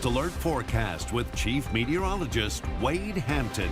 First Alert Forecast with Chief Meteorologist Wade Hampton.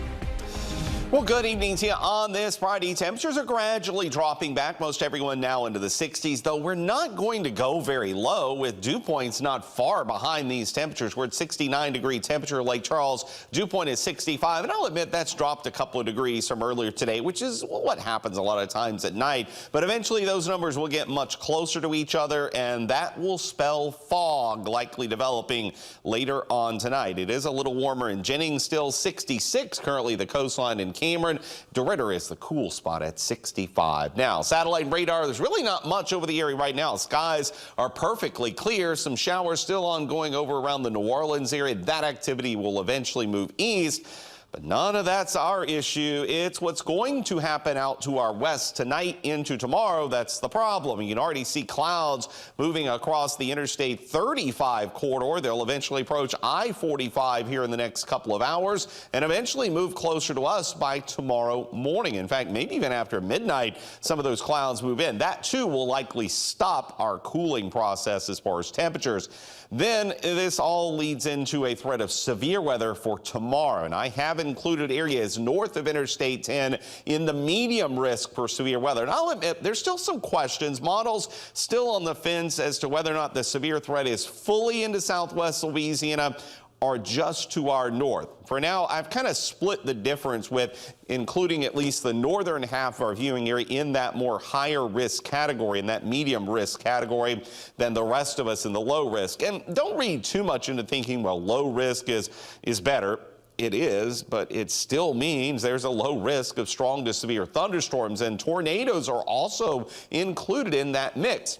Well, good evening to you on this Friday. Temperatures are gradually dropping back, most everyone now into the 60s, though we're not going to go very low, with dew points not far behind these temperatures. We're at 69-degree temperature, Lake Charles. Dew point is 65, and I'll admit that's dropped a couple of degrees from earlier today, which is what happens a lot of times at night. But eventually those numbers will get much closer to each other, and that will spell fog likely developing later on tonight. It is a little warmer in Jennings, still 66 currently, the coastline in Cameron. DeRidder is the cool spot at 65. Now, satellite radar, there's really not much over the area right now. Skies are perfectly clear. Some showers still ongoing over around the New Orleans area. That activity will eventually move east. But none of that's our issue. It's what's going to happen out to our west tonight into tomorrow that's the problem. You can already see clouds moving across the Interstate 35 corridor. They'll eventually approach I-45 here in the next couple of hours and eventually move closer to us by tomorrow morning. In fact, maybe even after midnight, some of those clouds move in. That too will likely stop our cooling process as far as temperatures. Then this all leads into a threat of severe weather for tomorrow, and I have included areas north of Interstate 10 in the medium risk for severe weather. And I'll admit there's still some questions, models still on the fence as to whether or not the severe threat is fully into southwest Louisiana or just to our north. For now, I've kind of split the difference with including at least the northern half of our viewing area in that more higher risk category, in that medium risk category, than the rest of us in the low risk. And don't read too much into thinking, well, low risk is better. It is, but it still means there's a low risk of strong to severe thunderstorms, and tornadoes are also included in that mix.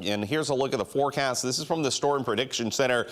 And here's a look at the forecast. This is from the Storm Prediction Center,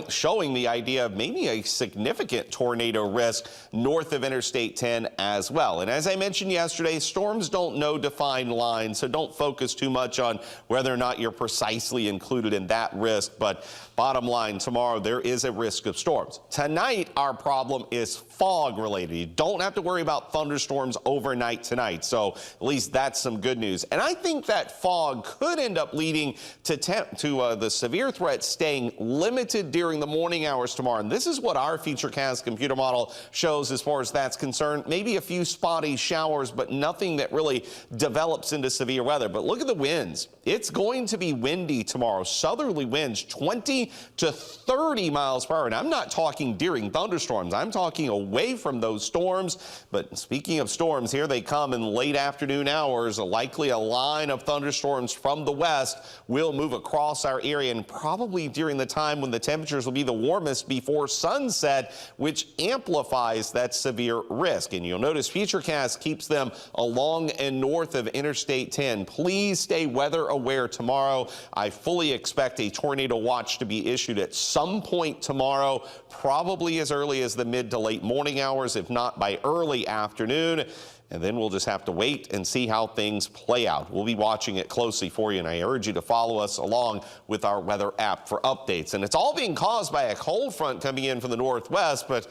showing the idea of maybe a significant tornado risk north of Interstate 10 as well. And as I mentioned yesterday, storms don't know defined lines, so don't focus too much on whether or not you're precisely included in that risk. But bottom line, tomorrow there is a risk of storms. Tonight, our problem is fog related. You don't have to worry about thunderstorms overnight tonight, so at least that's some good news. And I think that fog could end up leading to the severe threat staying limited during the morning hours tomorrow. And this is what our Futurecast computer model shows as far as that's concerned. Maybe a few spotty showers, but nothing that really develops into severe weather. But look at the winds. It's going to be windy tomorrow. Southerly winds 20 to 30 miles per hour. And I'm not talking during thunderstorms. I'm talking away from those storms. But speaking of storms, here they come in late afternoon hours. Likely a line of thunderstorms from the west will move across our area, and probably during the time when the temperatures will be the warmest before sunset, which amplifies that severe risk. And you'll notice Futurecast keeps them along and north of Interstate 10. Please stay weather aware tomorrow. I fully expect a tornado watch to be issued at some point tomorrow, probably as early as the mid to late morning hours, if not by early afternoon. And then we'll just have to wait and see how things play out. We'll be watching it closely for you, and I urge you to follow us along with our weather app for updates. And it's all being caused by a cold front coming in from the northwest, but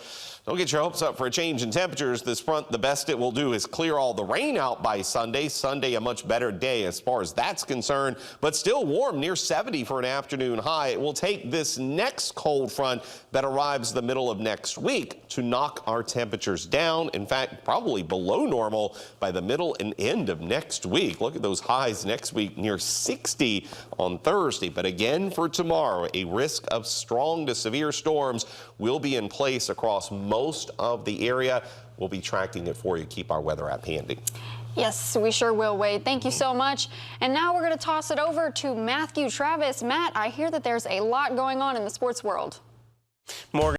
don't get your hopes up for a change in temperatures. This front, the best it will do is clear all the rain out by Sunday. Sunday, a much better day as far as that's concerned, but still warm, near 70 for an afternoon high. It will take this next cold front that arrives the middle of next week to knock our temperatures down. In fact, probably below normal by the middle and end of next week. Look at those highs next week, near 60 on Thursday. But again, for tomorrow, a risk of strong to severe storms will be in place across most of the area. We'll be tracking it for you. Keep our weather app handy. Yes, we sure will, Wade. Thank you so much. And now we're going to toss it over to Matthew Travis. Matt, I hear that there's a lot going on in the sports world. Morgan.